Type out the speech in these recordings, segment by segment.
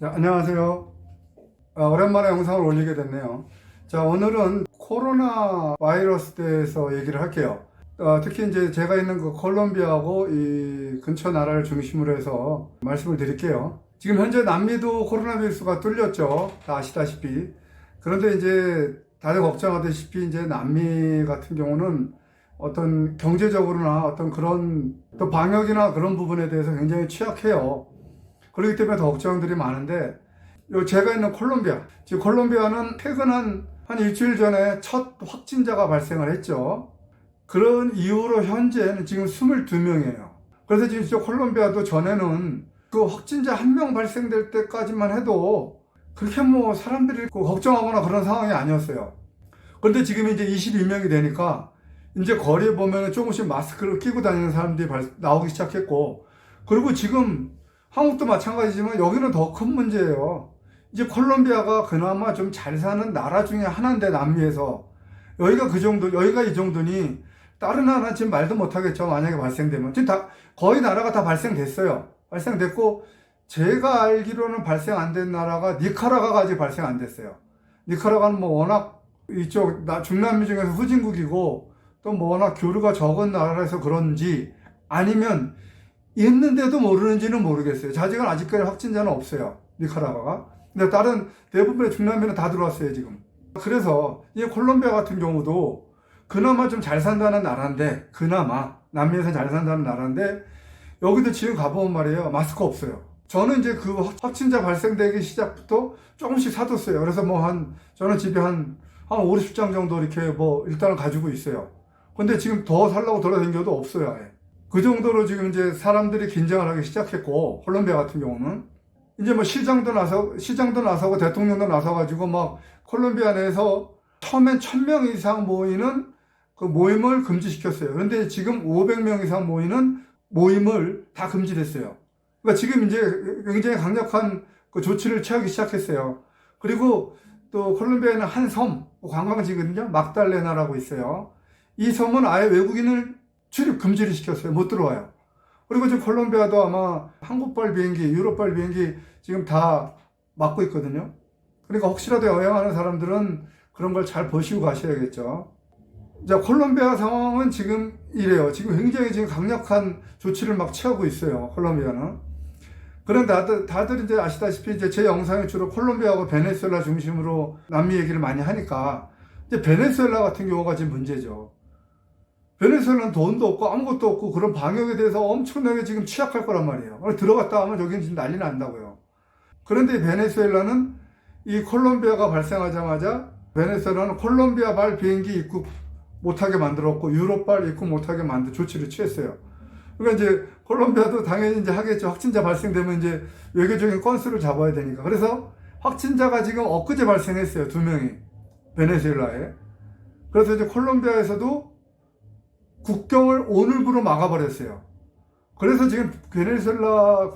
자, 안녕하세요. 오랜만에 영상을 올리게 됐네요. 자, 오늘은 코로나 바이러스 대해서 얘기를 할게요. 특히 이제 제가 있는 그 콜롬비아하고 이 근처 나라를 중심으로 해서 말씀을 드릴게요. 지금 현재 남미도 코로나 바이러스가 뚫렸죠. 다 아시다시피. 그런데 이제 다들 걱정하다시피 이제 남미 같은 경우는 어떤 경제적으로나 어떤 그런 또 방역이나 그런 부분에 대해서 굉장히 취약해요. 그렇기 때문에 더 걱정들이 많은데, 제가 있는 콜롬비아, 지금 콜롬비아는 퇴근한 한 일주일 전에 첫 확진자가 발생을 했죠. 그런 이후로 현재는 지금 22명이에요. 그래서 지금 저 콜롬비아도 전에는 그 확진자 한 명 발생될 때까지만 해도 그렇게 뭐 사람들이 걱정하거나 그런 상황이 아니었어요. 그런데 지금 이제 22명이 되니까 이제 거리에 보면 조금씩 마스크를 끼고 다니는 사람들이 나오기 시작했고, 그리고 지금 한국도 마찬가지지만 여기는 더 큰 문제예요. 이제 콜롬비아가 그나마 좀 잘 사는 나라 중에 하나인데, 남미에서 여기가 그 정도, 여기가 이 정도니 다른 나라는 지금 말도 못하겠죠. 만약에 발생되면 지금 다 거의 나라가 다 발생됐어요. 발생됐고, 제가 알기로는 발생 안 된 나라가 니카라과가 아직 발생 안 됐어요. 니카라과는 뭐 워낙 이쪽 중남미 중에서 후진국이고 또 뭐 워낙 교류가 적은 나라라서 그런지, 아니면 있는데도 모르는지는 모르겠어요. 아직까지 확진자는 없어요, 니카라과가. 근데 다른 대부분의 중남미는 다 들어왔어요, 지금. 그래서 이 콜롬비아 같은 경우도 그나마 좀 잘 산다는 나라인데, 그나마 남미에서 잘 산다는 나라인데, 여기도 지금 가보면 말이에요, 마스크 없어요. 저는 이제 그 확진자 발생되기 시작부터 조금씩 사뒀어요. 그래서 저는 집에 한 50장 정도 이렇게 뭐 일단은 가지고 있어요. 근데 지금 더 살라고 돌아다녀도 없어요, 아예. 그 정도로 지금 이제 사람들이 긴장을 하기 시작했고, 콜롬비아 같은 경우는 이제 뭐 시장도 나서고 대통령도 나서가지고 막 콜롬비아 내에서 처음엔 1000명 이상 모이는 그 모임을 금지시켰어요. 그런데 지금 500명 이상 모이는 모임을 다 금지됐어요. 그러니까 지금 이제 굉장히 강력한 그 조치를 취하기 시작했어요. 그리고 또 콜롬비아에는 한 섬, 관광지거든요. 막달레나라고 있어요. 이 섬은 아예 외국인을 출입 금지를 시켰어요. 못 들어와요. 그리고 지금 콜롬비아도 아마 한국발 비행기, 유럽발 비행기 지금 다 막고 있거든요. 그러니까 혹시라도 여행하는 사람들은 그런 걸 잘 보시고 가셔야겠죠. 자, 콜롬비아 상황은 지금 이래요. 지금 굉장히 지금 강력한 조치를 막 취하고 있어요, 콜롬비아는. 그런데 다들 이제 아시다시피 이제 제 영상이 주로 콜롬비아하고 베네수엘라 중심으로 남미 얘기를 많이 하니까, 이제 베네수엘라 같은 경우가 지금 문제죠. 베네수엘라는 돈도 없고 아무것도 없고 그런 방역에 대해서 엄청나게 지금 취약할 거란 말이에요. 들어갔다 하면 여기는 지금 난리 난다고요. 그런데 베네수엘라는 이 콜롬비아가 발생하자마자 베네수엘라는 콜롬비아발 비행기 입국 못하게 만들었고 유럽발 입국 못하게 만든 조치를 취했어요. 그러니까 이제 콜롬비아도 당연히 이제 하겠죠. 확진자 발생되면 이제 외교적인 건수를 잡아야 되니까. 그래서 확진자가 지금 엊그제 발생했어요. 2명이 베네수엘라에. 그래서 이제 콜롬비아에서도 국경을 오늘부로 막아버렸어요. 그래서 지금 베네수엘라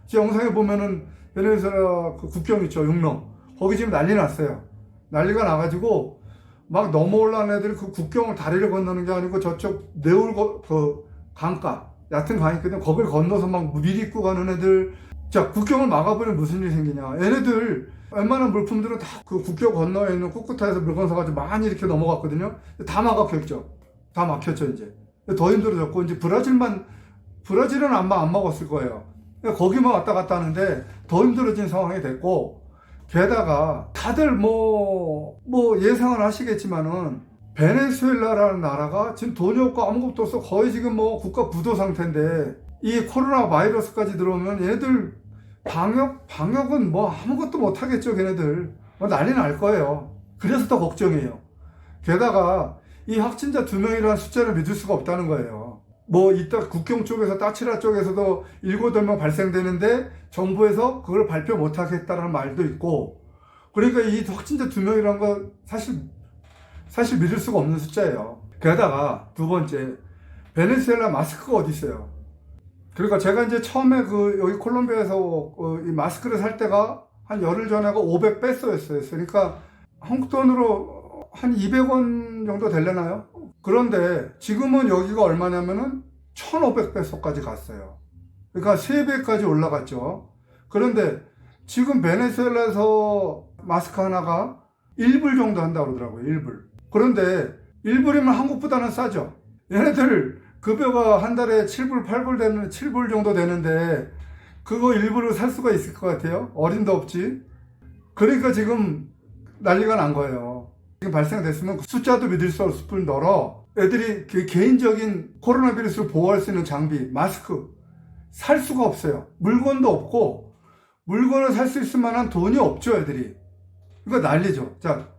제 영상에 보면은 베네수엘라 그 국경 있죠, 육로. 거기 지금 난리 났어요. 난리가 나가지고 막 넘어올라는 애들이 그 국경을 다리를 건너는 게 아니고 저쪽 그 강가, 얕은 강이 있거든요. 거길 건너서 막 미리입고 가는 애들. 자, 국경을 막아버리면 무슨 일이 생기냐. 얘네들 웬만한 물품들은 다 그 국경 건너에 있는 쿠쿠타에서 물건 사가지고 많이 이렇게 넘어갔거든요. 다 막혔죠. 다 막혔죠, 이제. 더 힘들어졌고, 이제 브라질은 안 먹었을 거예요. 거기만 왔다 갔다 하는데 더 힘들어진 상황이 됐고, 게다가 다들 뭐 예상을 하시겠지만은, 베네수엘라라는 나라가 지금 돈이 없고 아무것도 없어 거의 지금 뭐 국가 부도 상태인데, 이 코로나 바이러스까지 들어오면 얘네들 방역은 뭐 아무것도 못하겠죠, 걔네들. 난리 날 거예요. 그래서 더 걱정이에요. 게다가 이 확진자 2명이라는 숫자를 믿을 수가 없다는 거예요. 이따 국경 쪽에서 따치라 쪽에서도 7, 8명 발생되는데 정부에서 그걸 발표 못 하겠다는 말도 있고, 그러니까 이 확진자 2명이라는 거 사실 믿을 수가 없는 숫자예요. 게다가 두 번째, 베네수엘라 마스크가 어디 있어요? 그러니까 제가 이제 처음에 여기 콜롬비아에서 이 마스크를 살 때가 한 열흘 전에가 500페소였어요. 그러니까 한국 돈으로 한 200원 정도 되려나요? 그런데 지금은 여기가 얼마냐면은 1500페소까지 갔어요. 그러니까 3배까지 올라갔죠. 그런데 지금 베네수엘라에서 마스크 하나가 1불 정도 한다고 그러더라고요. 1불. 그런데 1불이면 한국보다는 싸죠. 얘네들 급여가 한 달에 7불, 8불 되는, 7불 정도 되는데 그거 1불을 살 수가 있을 것 같아요? 어림도 없지. 그러니까 지금 난리가 난 거예요. 지금 발생됐으면 숫자도 믿을 수 없을 뿐더러 애들이 그 개인적인 코로나 바이러스를 보호할 수 있는 장비, 마스크 살 수가 없어요. 물건도 없고 물건을 살 수 있을 만한 돈이 없죠, 애들이. 이거 난리죠. 자,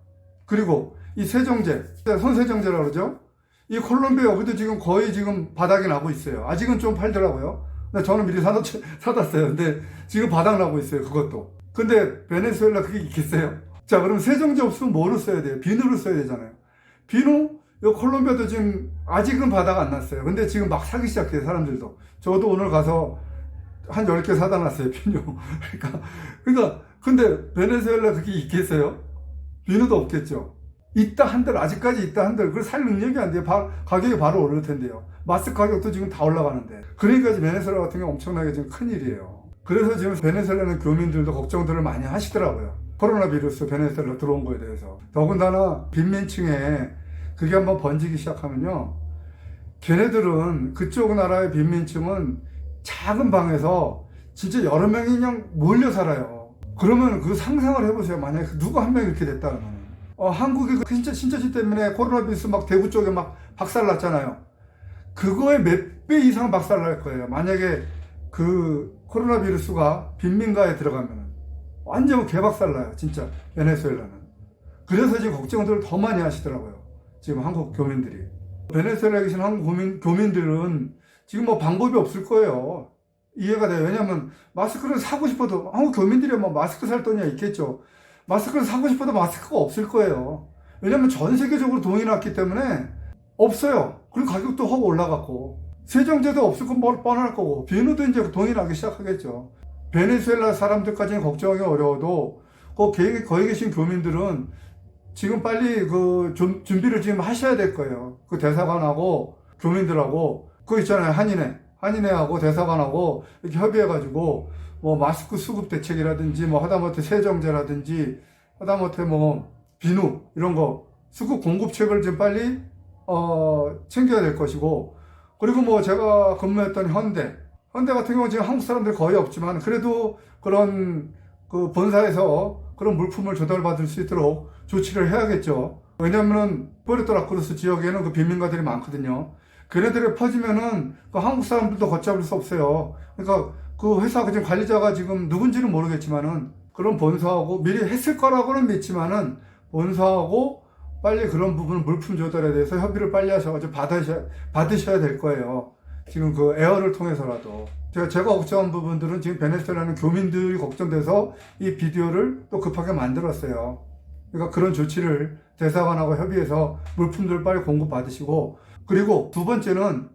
그리고 이 세정제, 손세정제라고 그러죠? 이 콜롬비아 여기도 지금 거의 지금 바닥이 나고 있어요. 아직은 좀 팔더라고요. 근데 저는 미리 사놨어요. 근데 지금 바닥 나고 있어요, 그것도. 근데 베네수엘라 그게 있겠어요? 자, 그럼 세정제 없으면 뭐로 써야 돼요? 비누로 써야 되잖아요. 비누? 이 콜롬비아도 지금 아직은 바닥 안 났어요. 근데 지금 막 사기 시작해요, 사람들도. 저도 오늘 가서 한 10개 사다 놨어요, 비누. 그러니까, 근데 베네수엘라 그게 있겠어요? 비누도 없겠죠. 있다 한들, 아직까지 있다 한들, 그걸 살 능력이 안 돼요. 가격이 바로 오를 텐데요. 마스크 가격도 지금 다 올라가는데. 그러니까 베네수엘라 같은 게 엄청나게 지금 큰일이에요. 그래서 지금 베네수엘라는 교민들도 걱정들을 많이 하시더라고요. 코로나 바이러스 베네수엘라 들어온 거에 대해서. 더군다나 빈민층에 그게 한번 번지기 시작하면요. 걔네들은 그쪽 나라의 빈민층은 작은 방에서 진짜 여러 명이 그냥 몰려 살아요. 그러면 그 상상을 해보세요. 만약에 누가 한 명 이렇게 됐다 그러면. 한국이 그 신천지 때문에 코로나 바이러스 막 대구 쪽에 막 박살났잖아요. 그거의 몇 배 이상 박살날 거예요. 만약에 그 코로나 바이러스가 빈민가에 들어가면 완전 개박살나요. 진짜 베네수엘라는. 그래서 지금 걱정들을 더 많이 하시더라고요. 지금 한국 교민들이. 베네수엘라에 계신 한국 교민들은 지금 뭐 방법이 없을 거예요. 이해가 돼요. 왜냐면 마스크를 사고 싶어도 한국 교민들이 뭐 마스크 살 돈이 있겠죠. 마스크를 사고 싶어도 마스크가 없을 거예요. 왜냐면 전 세계적으로 돈이 났기 때문에 없어요. 그리고 가격도 확 올라갔고 세정제도 없을 건 뻔할 거고 비누도 이제 돈이 나기 시작하겠죠. 베네수엘라 사람들까지는 걱정하기 어려워도 거기 계신 교민들은 지금 빨리 그 준비를 지금 하셔야 될 거예요. 그 대사관하고 교민들하고 그거 있잖아요. 한인회하고 대사관하고 이렇게 협의해가지고 뭐 마스크 수급 대책이라든지 뭐 하다못해 세정제라든지 하다못해 뭐 비누 이런 거 수급 공급책을 좀 빨리 챙겨야 될 것이고 그리고 뭐 제가 근무했던 현대 같은 경우는 지금 한국 사람들 거의 없지만 그래도 그런 그 본사에서 그런 물품을 조달받을 수 있도록 조치를 해야겠죠. 왜냐면은 푸에르토라크루스 지역에는 그 빈민가들이 많거든요. 걔네들이 퍼지면은 그 한국 사람들도 걷잡을 수 없어요. 그러니까 그 회사 지금 관리자가 지금 누군지는 모르겠지만은 그런 본사하고 미리 했을 거라고는 믿지만은 본사하고 빨리 그런 부분 물품 조달에 대해서 협의를 빨리 하셔가지고 받으셔야 될 거예요. 지금 그 에어를 통해서라도. 제가 걱정한 부분들은 지금 베네수엘라는 교민들이 걱정돼서 이 비디오를 또 급하게 만들었어요. 그러니까 그런 조치를 대사관하고 협의해서 물품들을 빨리 공급받으시고 그리고 두 번째는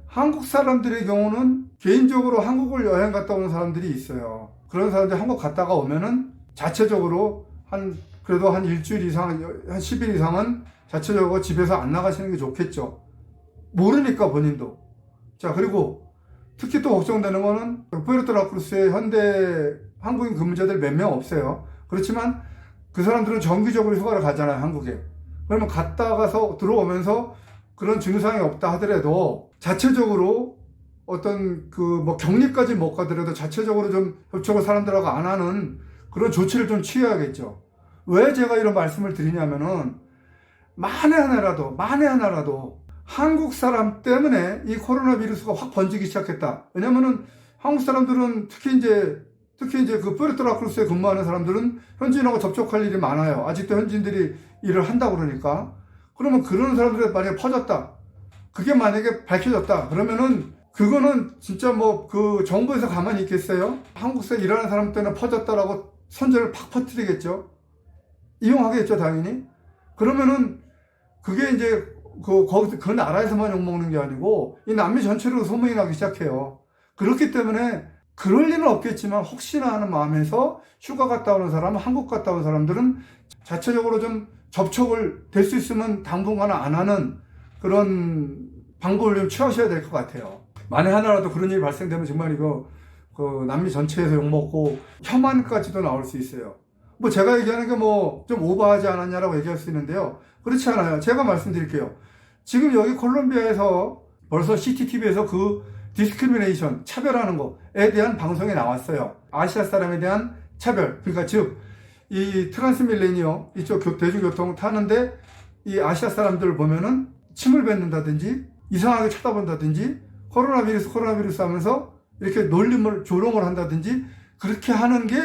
한국 사람들의 경우는 개인적으로 한국을 여행 갔다 오는 사람들이 있어요. 그런 사람들이 한국 갔다가 오면은 자체적으로 그래도 한 일주일 이상, 한 10일 이상은 자체적으로 집에서 안 나가시는 게 좋겠죠. 모르니까 본인도. 자, 그리고 특히 또 걱정되는 거는 푸에르토라크루스에 현대 한국인 근무자들 몇 명 없어요. 그렇지만 그 사람들은 정기적으로 휴가를 가잖아요, 한국에. 그러면 갔다 가서 들어오면서 그런 증상이 없다 하더라도 자체적으로 어떤 그 뭐 격리까지 못 가더라도 자체적으로 좀 접촉을 사람들하고 안 하는 그런 조치를 좀 취해야겠죠. 왜 제가 이런 말씀을 드리냐면은 만에 하나라도 한국 사람 때문에 이 코로나 바이러스가 확 번지기 시작했다. 왜냐면은 한국 사람들은 특히 이제 그 푸에르토라크루스에 근무하는 사람들은 현지인하고 접촉할 일이 많아요. 아직도 현지인들이 일을 한다고 그러니까. 그러면 그런 사람들이 만약에 퍼졌다. 그게 만약에 밝혀졌다. 그러면은 그거는 진짜 뭐 그 정부에서 가만히 있겠어요? 한국에서 일하는 사람 때문에 퍼졌다라고 선전을 팍 퍼뜨리겠죠. 이용하겠죠, 당연히. 그러면은 그게 이제 그 나라에서만 욕먹는 게 아니고 이 남미 전체로 소문이 나기 시작해요. 그렇기 때문에 그럴 리는 없겠지만 혹시나 하는 마음에서 휴가 갔다 오는 사람, 한국 갔다 온 사람들은 자체적으로 좀 접촉을 될 수 있으면 당분간은 안 하는 그런 방법을 좀 취하셔야 될 것 같아요. 만에 하나라도 그런 일이 발생되면 정말 이거 그 남미 전체에서 욕먹고 혐한까지도 나올 수 있어요. 뭐 제가 얘기하는 게 뭐 좀 오버하지 않았냐라고 얘기할 수 있는데요. 그렇지 않아요. 제가 말씀드릴게요. 지금 여기 콜롬비아에서 벌써 CCTV에서 그 디스크리미네이션, 차별하는 거에 대한 방송이 나왔어요. 아시아 사람에 대한 차별. 그러니까 즉, 이 트랜스밀레니어 이쪽 대중교통 타는데 이 아시아 사람들을 보면은 침을 뱉는다든지 이상하게 쳐다본다든지 코로나 비루스 하면서 이렇게 놀림을 조롱을 한다든지 그렇게 하는 게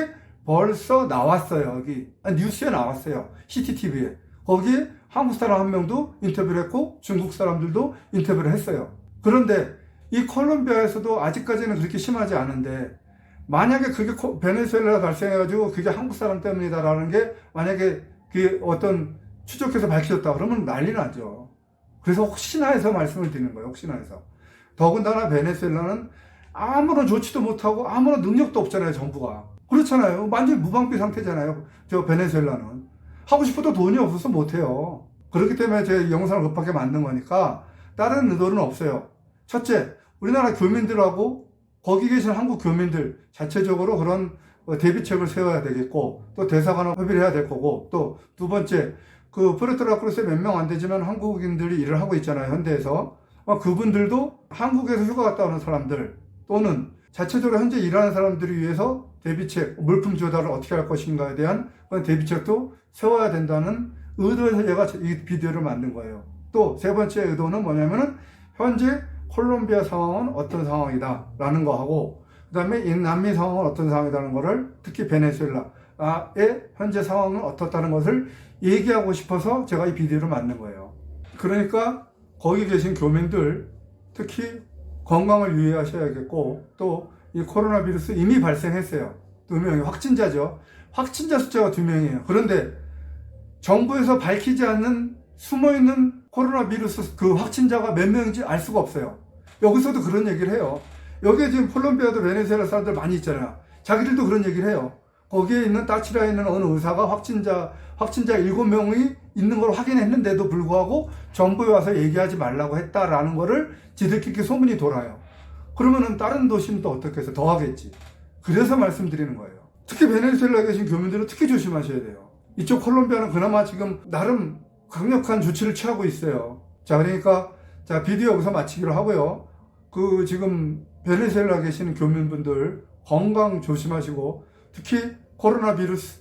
벌써 나왔어요. 여기 뉴스에 나왔어요. CCTV에. 거기에 한국 사람 한 명도 인터뷰를 했고 중국 사람들도 인터뷰를 했어요. 그런데 이 콜롬비아에서도 아직까지는 그렇게 심하지 않은데 만약에 그게 베네수엘라 발생해가지고 그게 한국 사람 때문이다라는 게 만약에 그 어떤 추적해서 밝혀졌다 그러면 난리 나죠. 그래서 혹시나 해서 말씀을 드리는 거예요. 혹시나 해서. 더군다나 베네수엘라는 아무런 조치도 못하고 아무런 능력도 없잖아요. 정부가. 그렇잖아요. 완전히 무방비 상태잖아요. 저 베네수엘라는. 하고 싶어도 돈이 없어서 못해요. 그렇기 때문에 제 영상을 급하게 만든 거니까 다른 의도는 없어요. 첫째, 우리나라 교민들하고 거기 계신 한국 교민들 자체적으로 그런 대비책을 세워야 되겠고 또 대사관을 협의를 해야 될 거고 또 두 번째, 그 푸에르토라크루스에 몇 명 안 되지만 한국인들이 일을 하고 있잖아요. 현대에서. 그분들도 한국에서 휴가 갔다 오는 사람들 또는 자체적으로 현재 일하는 사람들을 위해서 대비책, 물품 조달을 어떻게 할 것인가에 대한 그런 대비책도 세워야 된다는 의도에서 제가 이 비디오를 만든 거예요. 또 세 번째 의도는 뭐냐면은 현재 콜롬비아 상황은 어떤 상황이다 라는 거하고 그 다음에 이 남미 상황은 어떤 상황이라는 거를 특히 베네수엘라의 현재 상황은 어떻다는 것을 얘기하고 싶어서 제가 이 비디오를 만든 거예요. 그러니까 거기 계신 교민들 특히 건강을 유의하셔야겠고 또 이 코로나 비루스 이미 발생했어요. 2명이 확진자죠. 확진자 숫자가 2명이에요. 그런데 정부에서 밝히지 않는 숨어있는 코로나 비루스 그 확진자가 몇 명인지 알 수가 없어요. 여기서도 그런 얘기를 해요. 여기에 지금 콜롬비아도 베네수엘라 사람들 많이 있잖아요. 자기들도 그런 얘기를 해요. 거기에 있는 따치라에 있는 어느 의사가 확진자 7명이 있는 걸 확인했는데도 불구하고 정부에 와서 얘기하지 말라고 했다라는 거를 지들끼리 소문이 돌아요. 그러면은 다른 도시는 또 어떻게 해서 더 하겠지. 그래서 말씀드리는 거예요. 특히 베네수엘라에 계신 교민들은 특히 조심하셔야 돼요. 이쪽 콜롬비아는 그나마 지금 나름 강력한 조치를 취하고 있어요. 자, 그러니까 자, 비디오 여기서 마치기로 하고요. 그 지금 베네수엘라에 계시는 교민분들 건강 조심하시고 특히 코로나 비루스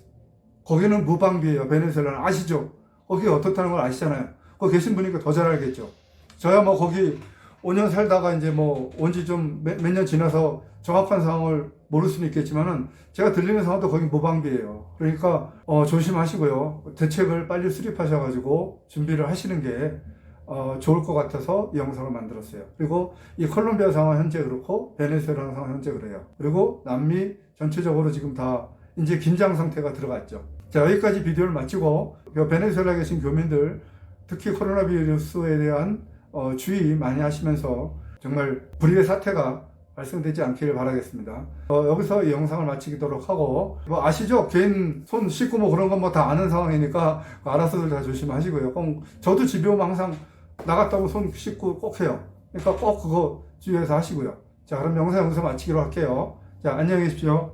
거기는 무방비예요. 베네수엘라는 아시죠? 거기 어떻다는 걸 아시잖아요. 거기 계신 분이니까 더 잘 알겠죠. 저야 뭐 거기 5년 살다가 이제 뭐 온지 좀 몇 년 지나서 정확한 상황을 모를 수는 있겠지만은 제가 들리는 상황도 거기 무방비예요. 그러니까 조심하시고요. 대책을 빨리 수립하셔가지고 준비를 하시는 게 좋을 것 같아서 이 영상을 만들었어요. 그리고 이 콜롬비아 상황 현재 그렇고 베네수엘라 상황 현재 그래요. 그리고 남미 전체적으로 지금 다 이제 긴장 상태가 들어갔죠. 자, 여기까지 비디오를 마치고 베네수엘라에 계신 교민들 특히 코로나 비루스에 대한 주의 많이 하시면서 정말 불의의 사태가 발생되지 않기를 바라겠습니다. 여기서 이 영상을 마치도록 하고 뭐 아시죠? 개인 손 씻고 뭐 그런 건 뭐 다 아는 상황이니까 알아서들 다 조심하시고요. 저도 집에 오면 항상 나갔다 오고 손 씻고 꼭 해요. 그러니까 꼭 그거 주의해서 하시고요. 자, 그럼 영상 여기서 마치기로 할게요. 자, 안녕히 계십시오.